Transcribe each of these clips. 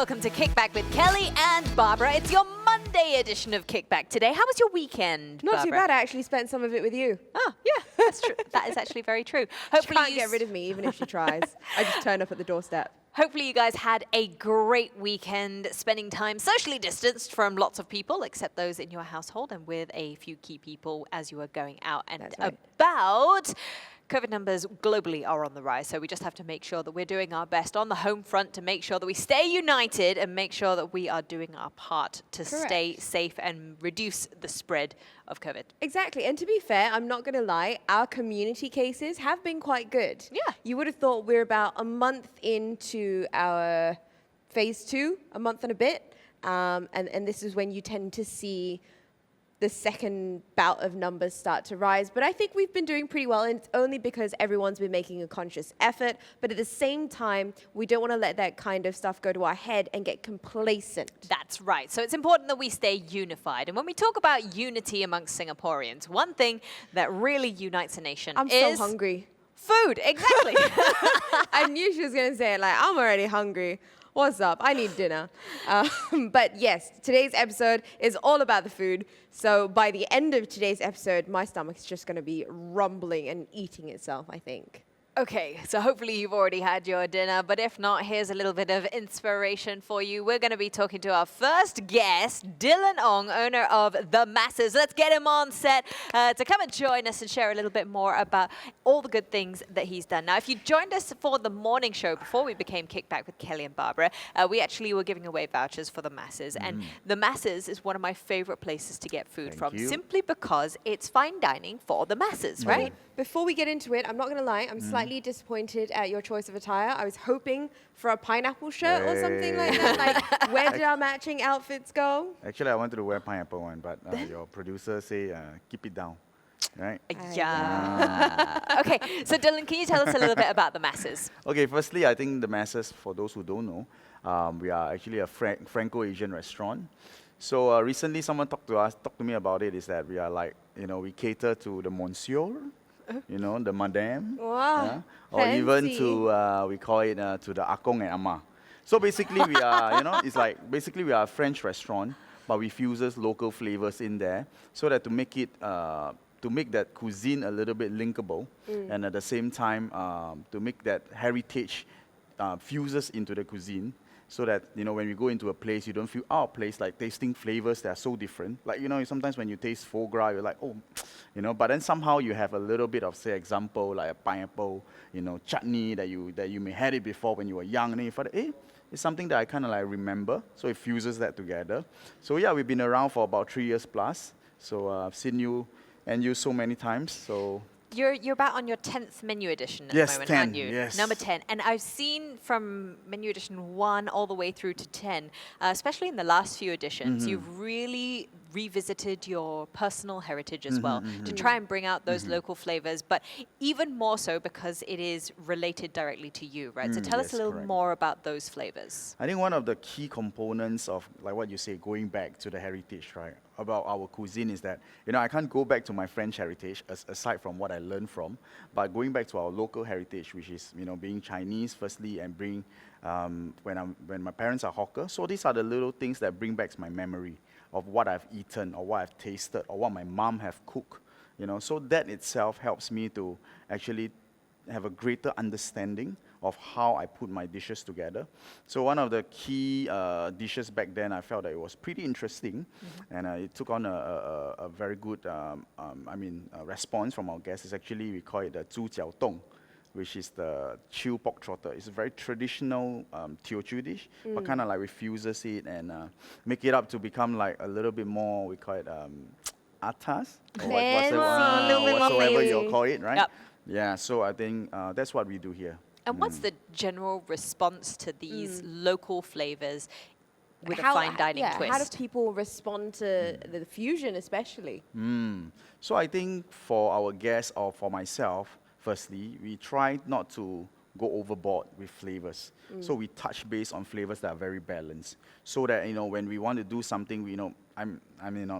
welcome to Kickback with Kelly and Barbara. It's your Monday edition of Kickback today. How was your weekend, Not Barbara? too bad. I actually spent some of it with you. Oh, yeah, that's true. That is actually very true. She can't get rid of me, even if she tries. I just turn up at the doorstep. Hopefully you guys had a great weekend spending time socially distanced from lots of people, except those in your household, and with a few key people as you are going out and about. COVID numbers globally are on the rise, so we just have to make sure that we're doing our best on the home front to make sure that we stay united and make sure that we are doing our part to stay safe and reduce the spread of COVID. Exactly. And to be fair, I'm not going to lie, our community cases have been quite good. Yeah. You would have thought we're about a month into our phase 2, a month and a bit. And this is when you tend to see the second bout of numbers start to rise. But I think we've been doing pretty well, and it's only because everyone's been making a conscious effort. But at the same time, we don't want to let that kind of stuff go to our head and get complacent. That's right. So it's important that we stay unified. And when we talk about unity amongst Singaporeans, one thing that really unites a nation is so hungry. Food. Exactly. I knew she was going to say it. Like, I'm already hungry. What's up? I need dinner. But yes, today's episode is all about the food. So by the end of today's episode, my stomach's just going to be rumbling and eating itself, I think. Okay, so hopefully you've already had your dinner, but if not, here's a little bit of inspiration for you. We're going to be talking to our first guest, Dylan Ong, owner of The Masses. Let's get him on set to come and join us and share a little bit more about all the good things that he's done. Now, if you joined us for the morning show before we became Kickback with Kelly and Barbara, we actually were giving away vouchers for The Masses. And The Masses is one of my favorite places to get food from, simply because it's fine dining for the masses, right? Before we get into it, I'm not going to lie, I'm slightly disappointed at your choice of attire. I was hoping for a pineapple shirt or something like that. Like, where did our matching outfits go? Actually, I wanted to wear pineapple one, but your producer say keep it down, right? Yeah. Okay, so Dylan, can you tell us a little bit about The Masses? Okay, firstly, I think The Masses, for those who don't know, we are actually a Franco-Asian restaurant. So recently, someone talked to me about it, is that we are like, we cater to the monsieur, the madame, Wow, or even fancy. to, we call it to the akong and ama. So basically we are, it's like, basically we are a French restaurant, but we fuses local flavors in there, so that to make it, to make that cuisine a little bit linkable, and at the same time, to make that heritage fuses into the cuisine, so that, when we go into a place, you don't feel out of place, like tasting flavors that are so different. Like, sometimes when you taste foie gras, you're like, oh, but then somehow you have a little bit of, say, example, like a pineapple, chutney that you may had it before when you were young, and then you thought, it's something that I kind of like remember, so it fuses that together. So yeah, we've been around for about 3 years plus, so I've seen you and you so many times, so... You're about on your 10th menu edition at the moment, aren't you? Yes. Number 10. And I've seen from menu edition 1 all the way through to 10, especially in the last few editions, you've really revisited your personal heritage as well to try and bring out those local flavors, but even more so because it is related directly to you, right? So tell us a little more about those flavors. I think one of the key components of, like what you say, going back to the heritage, right, about our cuisine is that, I can't go back to my French heritage aside from what I learned from, but going back to our local heritage, which is, being Chinese firstly, and bring, when my parents are hawker. So these are the little things that bring back my memory of what I've eaten or what I've tasted or what my mom have cooked, So that itself helps me to actually have a greater understanding of how I put my dishes together. So one of the key dishes back then, I felt that it was pretty interesting, and it took on a very good, response from our guests. It's actually, we call it the zhu jiao dong, which is the chilled pork trotter. It's a very traditional Teochew dish, but kind of like refuses it and make it up to become like a little bit more, we call it atas, or whatsoever you call it, right? Yep. Yeah, so I think that's what we do here. And what's the general response to these local flavors with a fine dining twist? How do people respond to the fusion especially? So I think for our guests or for myself, firstly, we try not to go overboard with flavors. So we touch base on flavors that are very balanced, so that when we want to do something, I'm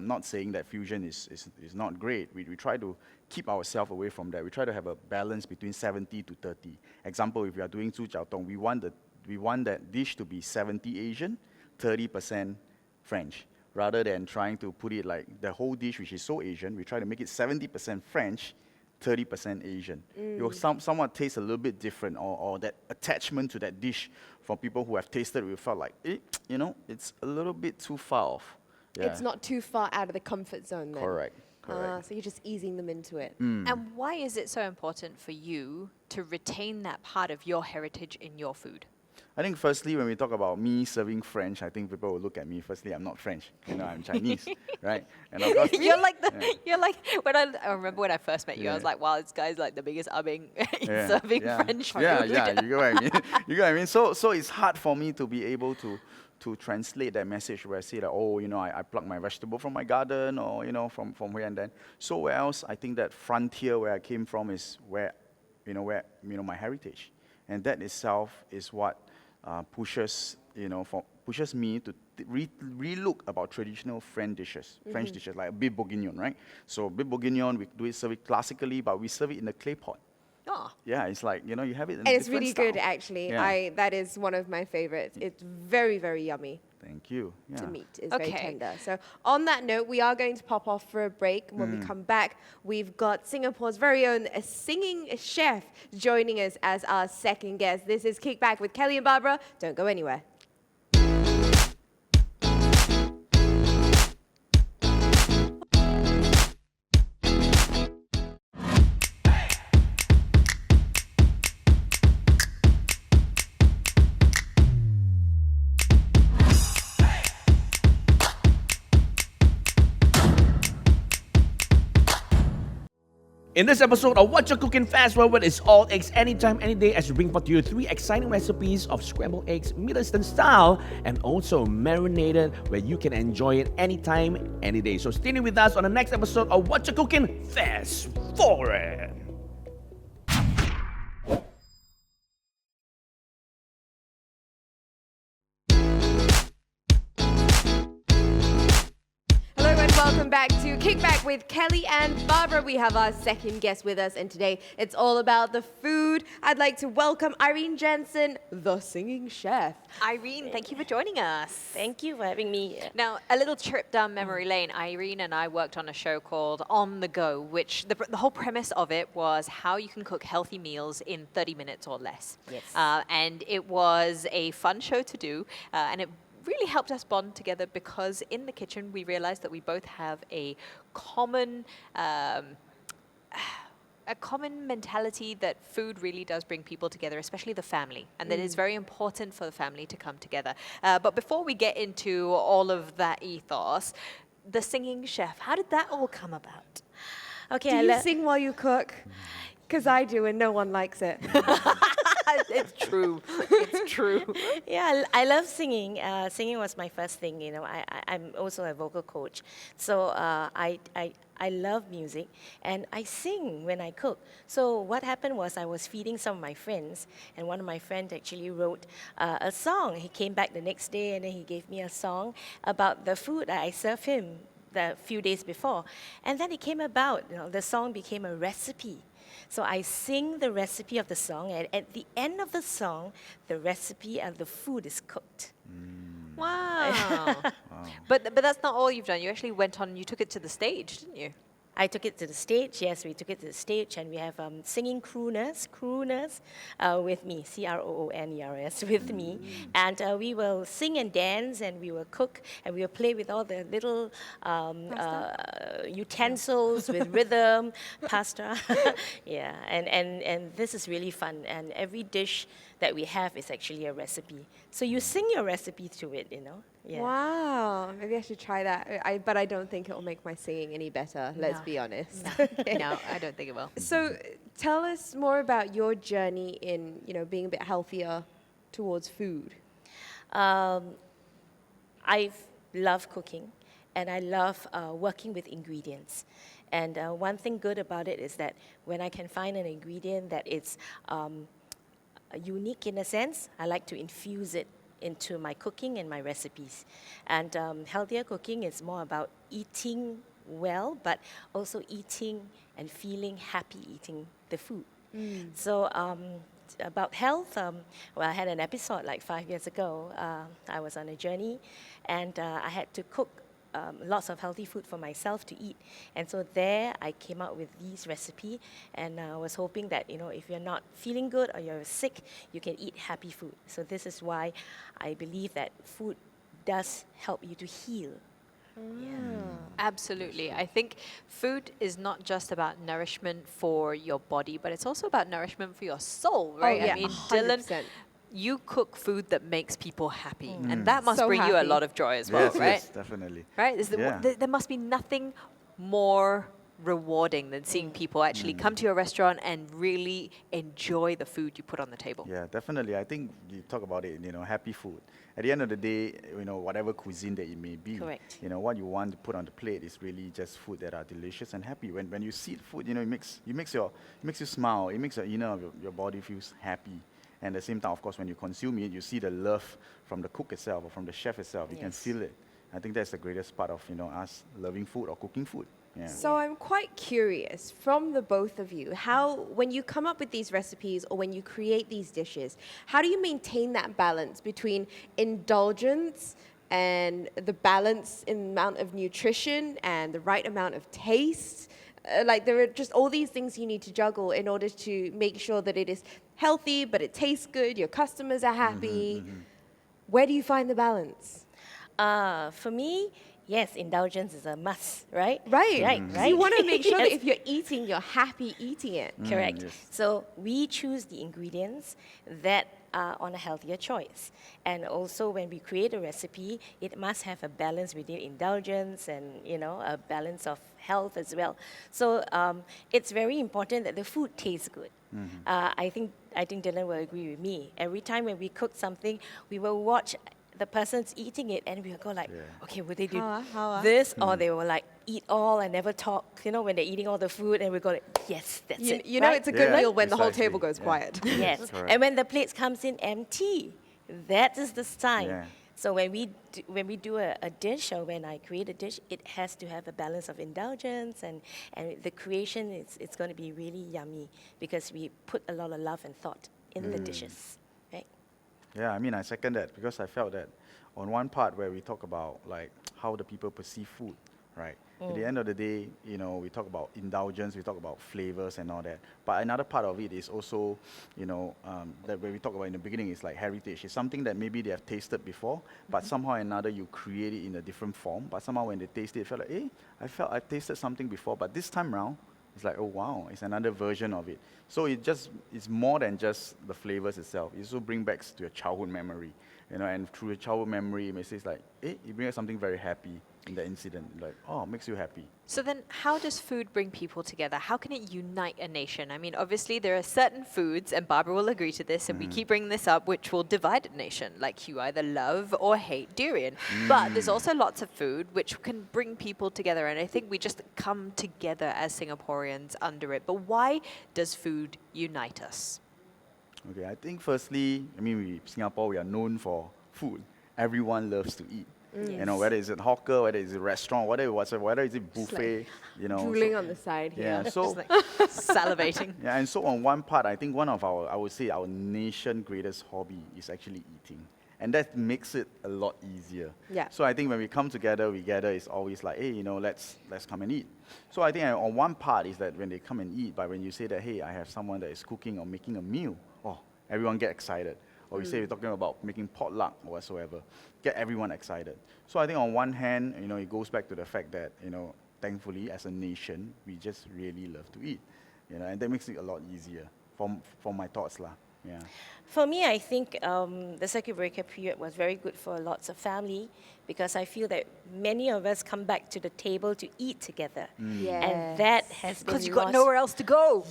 not saying that fusion is not great. We try to keep ourselves away from that. We try to have a balance between 70 to 30. Example, if we are doing zhu jiao dong, we want we want that dish to be 70 Asian, 30% French. Rather than trying to put it like the whole dish, which is so Asian, we try to make it 70% French, 30% Asian. It will somewhat taste a little bit different, or that attachment to that dish for people who have tasted it, we felt like, it's a little bit too far off. Yeah. It's not too far out of the comfort zone then. Correct. So you're just easing them into it. And why is it so important for you to retain that part of your heritage in your food? I think firstly, when we talk about me serving French, I think people will look at me. Firstly, I'm not French. I'm Chinese, right? And of course, You're like when I remember when I first met you, I was like, wow, this guy's like the biggest ubbing in serving French food. Yeah, you get what I mean. You get what I mean. So it's hard for me to be able to translate that message where I say that, I pluck my vegetable from my garden, or from where and then. So where else? I think that frontier where I came from is where my heritage, and that itself is what pushes me to relook about traditional French dishes, like beef bourguignon, right? So beef bourguignon, we serve it classically, but we serve it in a clay pot. Oh. Yeah, it's like, you have it in And a it's different really style. good, actually. Yeah. That is one of my favorites. It's very, very yummy. Thank you. Yeah. To meat. It's very Okay. tender. So on that note, we are going to pop off for a break. When we come back, we've got Singapore's very own singing chef joining us as our second guest. This is Kickback with Kelly and Barbara. Don't go anywhere. In this episode of What You're Cooking Fast Forward, it's all eggs anytime, any day, as we bring forth to you 3 exciting recipes of scrambled eggs, Middle Eastern style, and also marinated, where you can enjoy it anytime, any day. So stay tuned with us on the next episode of What You're Cooking Fast Forward. Hello and welcome back to Kickback with Kelly and Barbara. We have our second guest with us, and today it's all about the food. I'd like to welcome Irene Jensen, the singing chef. Irene, thank you for joining us. Thank you for having me. Now, a little trip down memory lane. Irene and I worked on a show called On the Go, which the whole premise of it was how you can cook healthy meals in 30 minutes or less. Yes. And it was a fun show to do, and it really helped us bond together because in the kitchen we realized that we both have a common mentality that food really does bring people together, especially the family, and that it's very important for the family to come together. But before we get into all of that ethos, the singing chef, how did that all come about? Okay, Do you sing while you cook? Because I do, and no one likes it. It's true. It's true. Yeah, I love singing. Singing was my first thing. I'm also a vocal coach, so I love music, and I sing when I cook. So what happened was I was feeding some of my friends, and one of my friends actually wrote a song. He came back the next day, and then he gave me a song about the food that I served him the few days before, and then it came about. The song became a recipe. So I sing the recipe of the song, and at the end of the song, the recipe and the food is cooked. Wow. But that's not all you've done. You actually went on and you took it to the stage, didn't you? I took it to the stage, yes, we took it to the stage, and we have singing crooners with me, Crooners with me, and we will sing and dance, and we will cook, and we will play with all the little utensils with rhythm, pasta, yeah, and this is really fun, and every dish that we have is actually a recipe. So you sing your recipe to it, Yeah. Wow, maybe I should try that. But I don't think it will make my singing any better, let's be honest. No, I don't think it will. So tell us more about your journey in, being a bit healthier towards food. I love cooking, and I love working with ingredients. And one thing good about it is that when I can find an ingredient that is unique in a sense, I like to infuse it into my cooking and my recipes. And healthier cooking is more about eating well, but also eating and feeling happy eating the food. So about health, well, I had an episode like 5 years ago. I was on a journey, and I had to cook lots of healthy food for myself to eat. And so there I came up with these recipe, and I was hoping that, if you're not feeling good or you're sick, you can eat happy food. So this is why I believe that food does help you to heal. Absolutely. I think food is not just about nourishment for your body, but it's also about nourishment for your soul, right? yeah, I mean, 100%. Dylan, you cook food that makes people happy, and that must So bring you a happy. lot of joy as well, Yes, right? yes, definitely. Right? Yeah. There must be nothing more rewarding than seeing people actually come to your restaurant and really enjoy the food you put on the table. Yeah, definitely. I think you talk about it, happy food. At the end of the day, whatever cuisine that it may be, Correct. what you want to put on the plate is really just food that are delicious and happy. When you see food, it makes you smile. It makes the inner of your body feels happy. And at the same time, of course, when you consume it, you see the love from the cook itself or from the chef itself. You can Yes. feel it. I think that's the greatest part of us loving food or cooking food. Yeah. So I'm quite curious from the both of you, how, when you come up with these recipes or when you create these dishes, how do you maintain that balance between indulgence and the balance in amount of nutrition and the right amount of taste? Like, there are just all these things you need to juggle in order to make sure that it is healthy, but it tastes good, your customers are happy. Where do you find the balance? For me, yes, indulgence is a must, right? Right. Right, So right. you want to make sure that Yes. if you're eating, you're happy eating it. Correct. yes. So we choose the ingredients that are on a healthier choice. And also when we create a recipe, it must have a balance within indulgence and, a balance of health as well. So it's very important that the food tastes good. I think Dylan will agree with me. Every time when we cook something, we will watch the person's eating it and we'll go like, okay, will they do How this? Or they will like eat all and never talk, when they're eating all the food and we go like, yes, that's it. You know right? it's a good Yeah, meal when the whole precisely. table goes Yeah. quiet. Yes, Correct. and when the plates comes in empty, that is the sign. Yeah. So when we do a dish or when I create a dish, it has to have a balance of indulgence and the creation. It's going to be really yummy because we put a lot of love and thought in the dishes, right? Yeah, I mean, I second that because I felt that on one part where we talk about like how the people perceive food, right? At the end of the day, we talk about indulgence, we talk about flavors and all that. But another part of it is also, that when we talk about in the beginning is like heritage. It's something that maybe they have tasted before, but somehow or another you create it in a different form. But somehow when they taste it, it felt like, hey, I tasted something before, but this time around, it's like, oh wow, it's another version of it. So it's more than just the flavors itself. It also brings back to your childhood memory, and through your childhood memory, it may say like, hey, it brings something very happy in the incident, like, oh, it makes you happy. So then how does food bring people together? How can it unite a nation? I mean, obviously there are certain foods, and Barbara will agree to this, and we keep bringing this up, which will divide a nation. Like you either love or hate durian. But there's also lots of food which can bring people together, and I think we just come together as Singaporeans under it. But why does food unite us? Okay, I think firstly, Singapore, we are known for food. Everyone loves to eat. Whether it's a hawker, whether it's a restaurant, whether it's a buffet, Drooling on the side here. Yeah, so Just like salivating. yeah, and so on one part, I think one of I would say our nation greatest hobby is actually eating. And that makes it a lot easier. Yeah. So I think when we come together, it's always like, hey, let's come and eat. So I think on one part is that when they come and eat, but when you say that, hey, I have someone that is cooking or making a meal, everyone get excited. Or we say we're talking about making potluck or whatsoever, get everyone excited. So I think on one hand, it goes back to the fact that, thankfully as a nation, we just really love to eat, and that makes it a lot easier from my thoughts lah. Yeah. For me, I think the circuit breaker period was very good for lots of family because I feel that many of us come back to the table to eat together. And that has been Because you've got lost. nowhere else to go.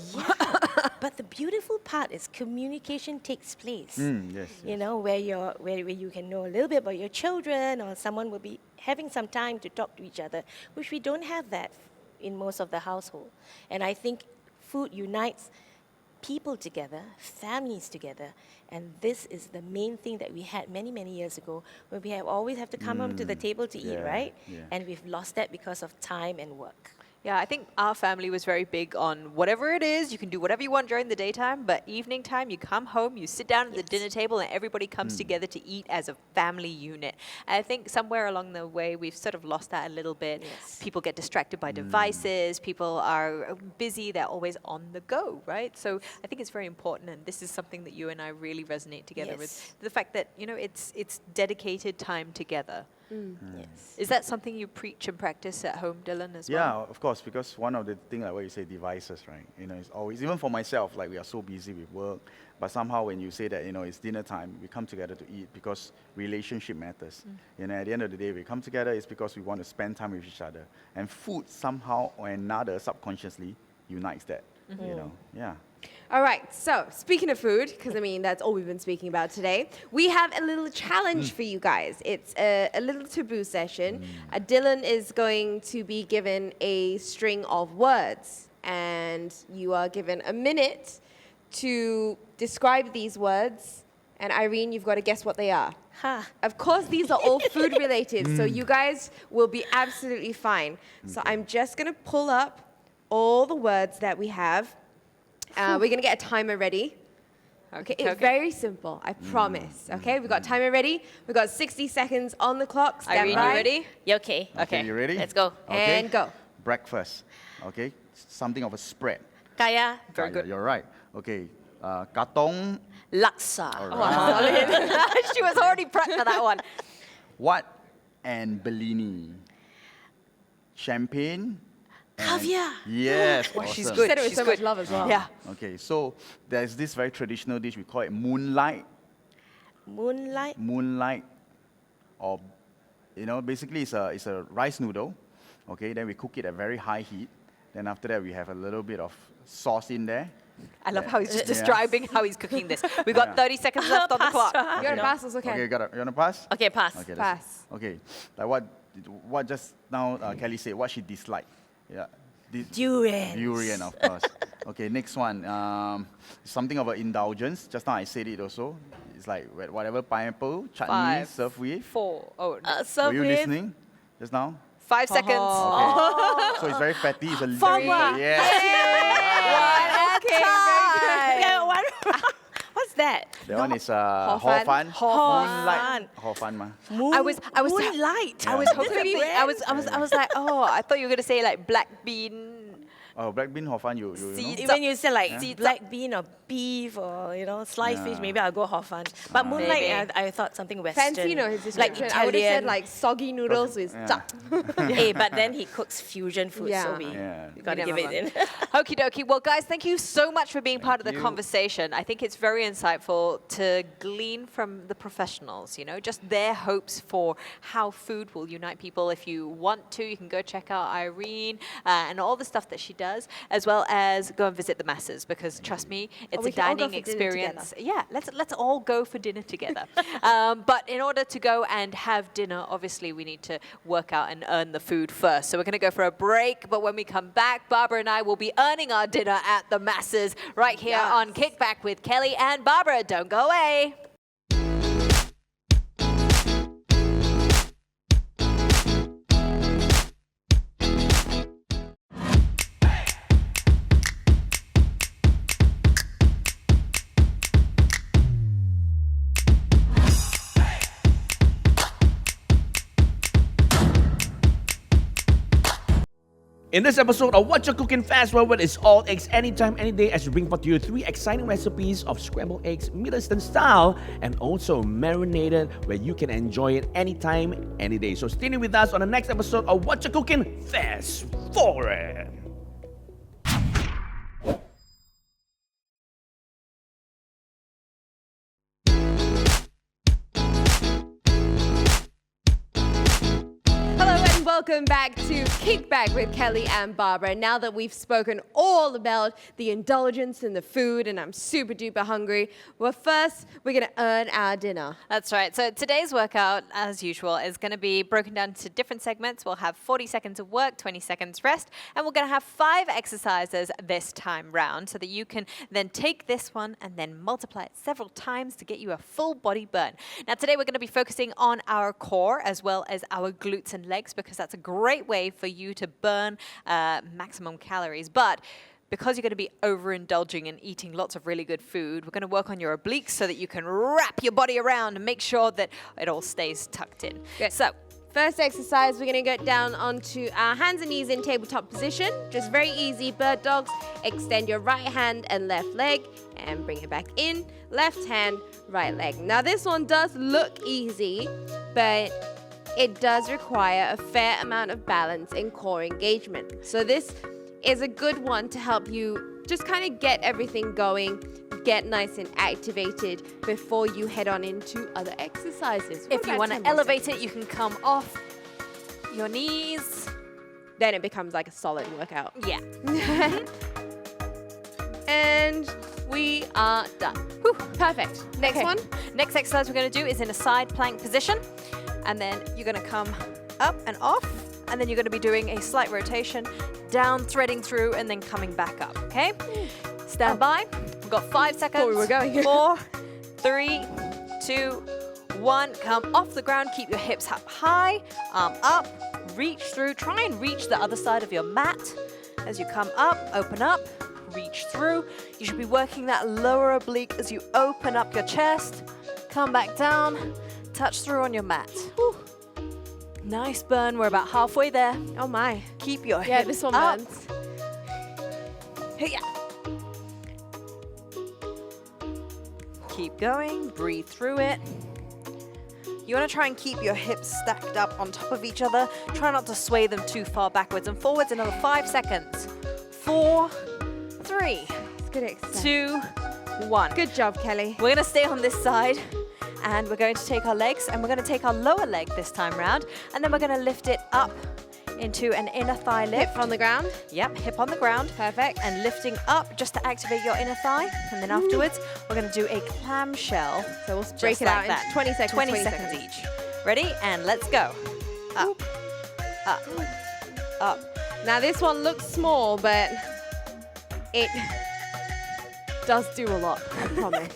But the beautiful part is communication takes place. Yes. Where you can know a little bit about your children, or someone will be having some time to talk to each other, which we don't have that in most of the household. And I think food unites people together, families together, and this is the main thing that we had many, many years ago, when we always have to come home to the table to eat, Yeah, right? yeah. And we've lost that because of time and work. Yeah, I think our family was very big on whatever it is, you can do whatever you want during the daytime, but evening time, you come home, you sit down at the dinner table, and everybody comes together to eat as a family unit. And I think somewhere along the way, we've sort of lost that a little bit. Yes. People get distracted by devices, people are busy, they're always on the go, right? So I think it's very important, and this is something that you and I really resonate together with. Yes. The fact that, it's dedicated time together. Yes. Is that something you preach and practice at home, Dylan, as well? Yeah, of course, because one of the things, like what you say, devices, right? It's always, even for myself, like we are so busy with work, but somehow when you say that, it's dinner time, we come together to eat because relationship matters. At the end of the day, we come together, it's because we want to spend time with each other. And food somehow or another subconsciously unites that, yeah. All right, so speaking of food, because that's all we've been speaking about today, we have a little challenge for you guys. It's a little taboo session. Dylan is going to be given a string of words, and you are given a minute to describe these words. And Irene, you've got to guess what they are. Ha. Of course, these are all food related, so you guys will be absolutely fine. So I'm just going to pull up all the words that we have. We're going to get a timer ready. Okay, it's very simple, I promise. Okay, we've got timer ready. We've got 60 seconds on the clock. Stand Irene, by. you ready? You okay? Okay, you ready? Let's go. Okay. And go. Breakfast, okay? Something of a spread. Kaya. Very good. You're right. Okay, katong. Laksa. All right. She was already prepped for that one. What and Bellini? Champagne. and- Caviar. Yes. Wow, she's awesome. good. Said it with She's so much good. love as well. Yeah. Okay, so there's this very traditional dish, we call it moonlight. Moonlight. Moonlight, or, basically it's a rice noodle. Okay, then we cook it at very high heat. Then after that, we have a little bit of sauce in there. I love how he's just Yeah. describing how he's cooking this. We've got Yeah. 30 seconds left on the clock. You're Okay. a pass, it's okay. Okay, you wanna pass? Okay, pass. Okay, Pass. Okay, like what just now Kelly said, what she disliked. Yeah. Durian. Durian, of course. Okay, next one. Something of an indulgence. Just now I said it also. It's like whatever pineapple, chutney, 5, served with. 4. Oh, no. Were Serve you with listening just now? 5 seconds. Okay. So it's very fatty. It's a Foie very, gras. yes. Okay, very good. Yeah, one. What's that? That one is Hor hor fun. fun. Hor Moonlight. fun. Hor fun, ma. Moon, I was moonlight. I was Yeah. hoping I was like, oh, I thought you were gonna say like black bean. Oh, black bean hor fun. You know? Seeds. When you say like Yeah. black bean or beef or sliced fish, Yeah. maybe I'll go hor fun. But moonlight, Maybe. I thought something Western. Fancy, his like description. I would have said Italian. like soggy noodles with Yeah. duck. Hey, but then he cooks fusion food, so Yeah. we Yeah. gotta We give never it run. in. Okie dokie. Well, guys, thank you so much for being part of the you. conversation. I think it's very insightful to glean from the professionals, just their hopes for how food will unite people. If you want to, you can go check out Irene and all the stuff that she does, as well as go and visit the masses, because trust me, it's we a can all go dining for dinner experience. Yeah, let's all go for dinner together. But in order to go and have dinner, obviously we need to work out and earn the food first. So we're going to go for a break. But when we come back, Barbara and I will be earning our dinner at the masses right here on Kickback with Kelly and Barbara. Don't go away. In this episode of What You're Cooking Fast Forward is all eggs anytime, any day as we bring forth to you 3 exciting recipes of scrambled eggs Middle Eastern style and also marinated where you can enjoy it anytime, any day. So stay tuned with us on the next episode of What You're Cooking Fast Forward. Hello and welcome back to Kickback with Kelly and Barbara. Now that we've spoken all about the indulgence and the food, and I'm super duper hungry, well, first we're gonna earn our dinner. That's right. So today's workout, as usual, is going to be broken down into different segments. We'll have 40 seconds of work, 20 seconds rest, and we're going to have 5 exercises this time round so that you can then take this one and then multiply it several times to get you a full body burn. Now today we're going to be focusing on our core as well as our glutes and legs, because That's a great way for you to burn maximum calories. But because you're going to be overindulging and eating lots of really good food, we're going to work on your obliques so that you can wrap your body around and make sure that it all stays tucked in. Good. So, First exercise, we're going to get down onto our hands and knees in tabletop position. Just very easy, bird dogs. Extend your right hand and left leg and bring it back in. Left hand, right leg. Now this one does look easy, but it does require a fair amount of balance and core engagement. So this is a good one to help you just kind of get everything going, get nice and activated before you head on into other exercises. if you want to elevate it, you can come off your knees. then it becomes like a solid workout. Yeah. And we are done. Whew, perfect. Next Okay. one. Next exercise we're going to do is in a side plank position. And then you're going to come up and off. And then you're going to be doing a slight rotation, down, threading through, and then coming back up. Okay? Stand by. We've got 5 seconds. we were going. 4, 3, 2, 1. Come off the ground. Keep your hips up high. Arm up. Reach through. Try and reach the other side of your mat. As you come up, open up, reach through. You should be working that lower oblique as you open up your chest. Come back down. Touch through on your mat. Whew. Nice burn. We're about halfway there. Oh my. Keep your Yeah, hips this one up. burns. Hey-ya. Keep going. Breathe through it. You want to try and keep your hips stacked up on top of each other. Try not to sway them too far backwards and forwards. Another 5 seconds. 4, 3, It's good exercise. 2, 1. Good job, Kelly. We're going to stay on this side. And we're going to take our legs and we're going to take our lower leg this time round. And then we're going to lift it up into an inner thigh lift. Hip on the ground. Yep, hip on the ground. Perfect. And lifting up just to activate your inner thigh. And then afterwards, we're going to do a clamshell. So we'll break it out that. in 20 seconds. 20 seconds each. Ready? And let's go. Up, up, up. Now this one looks small, but it does do a lot, I promise.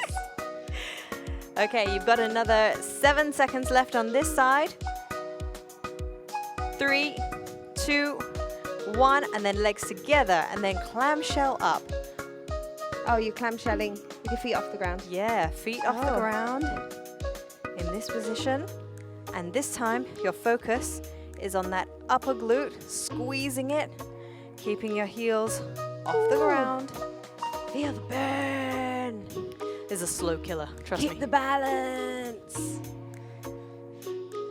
Okay, you've got another 7 seconds left on this side. 3, 2, 1, and then legs together, and then clamshell up. Oh, you're clamshelling with your feet off the ground. Yeah, feet off the Oh. ground in this position. And this time, your focus is on that upper glute, squeezing it, keeping your heels off the Ooh. ground. Feel the burn. This is a slow killer, trust Keep me. the balance.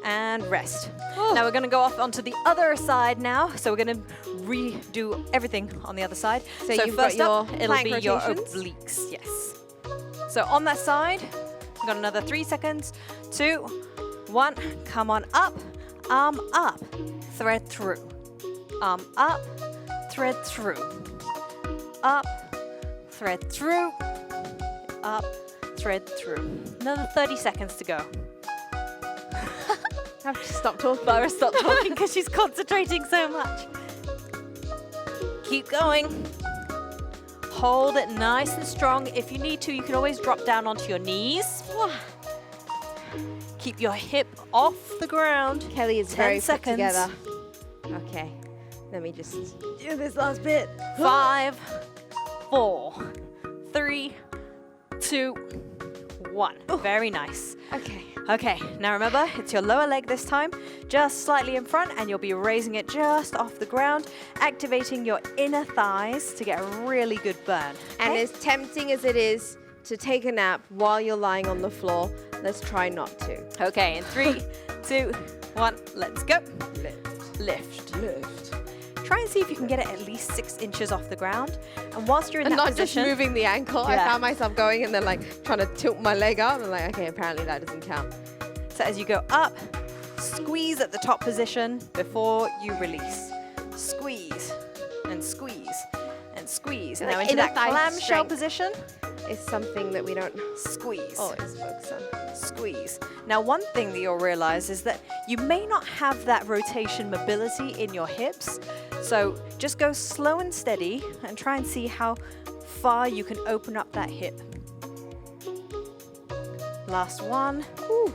And rest. Oh. Now we're going to go off onto the other side now. So we're going to redo everything on the other side. So you've got first up, your it'll plank be your rotations? obliques. Yes. So on that side, we've got another 3 seconds. 2, 1. Come on up. Arm up. Thread through. Arm up. Thread through. Up. Thread through. Up. Thread through. Another 30 seconds to go. I have to stop talking. Lara stopped talking because she's concentrating so much. Keep going. Hold it nice and strong. If you need to, you can always drop down onto your knees. Keep your hip off the ground. Kelly is 10 very seconds. put together. Okay, let me just do this last bit. 5, 4, 3, 2, 1. Very nice. Okay. Okay, now remember, it's your lower leg this time, just slightly in front, and you'll be raising it just off the ground, activating your inner thighs to get a really good burn. And okay? as tempting as it is to take a nap while you're lying on the floor, let's try not to. Okay, in 3, 2, 1, let's go. Lift. Lift. Lift. Try and see if you can get it at least 6 inches off the ground. And whilst you're in And that not position, just moving the ankle. I Yeah. found myself going and then like trying to tilt my leg up. I'm like, okay, apparently that doesn't count. so as you go up, squeeze at the top position before you release. Squeeze and squeeze and squeeze. Like Now into inner that thigh clamshell strength. position. It's something that we don't Squeeze. always focus on. Squeeze. Now, one thing that you'll realize is that you may not have that rotation mobility in your hips. So just go slow and steady and try and see how far you can open up that hip. Last one. Ooh.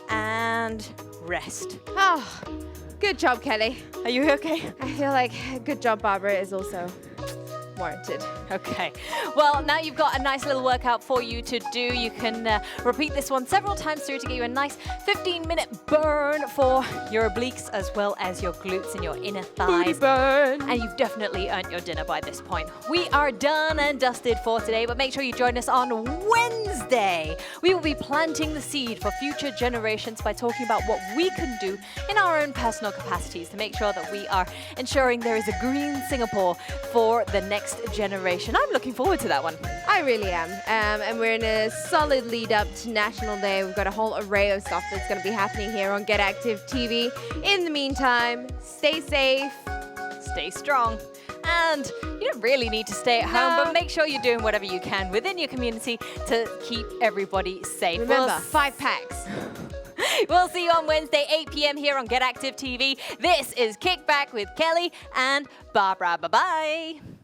And rest. Ah, Good job, Kelly. Are you okay? I feel like good job, Barbara, is also warranted. Okay. Well, now you've got a nice little workout for you to do. You can repeat this one several times through to get you a nice 15-minute burn for your obliques as well as your glutes and your inner thighs. Booty burn. And you've definitely earned your dinner by this point. We are done and dusted for today, but make sure you join us on Wednesday. We will be planting the seed for future generations by talking about what we can do in our own personal capacities to make sure that we are ensuring there is a green Singapore for the next generation. I'm looking forward to that one. I really am. And we're in a solid lead up to National Day. We've got a whole array of stuff that's going to be happening here on Get Active TV. In the meantime, stay safe. Stay strong. And you don't really need to stay at home, but make sure you're doing whatever you can within your community to keep everybody safe. Remember, 5 packs. We'll see you on Wednesday, 8 p.m. here on Get Active TV. This is Kickback with Kelly and Barbara. Bye-bye.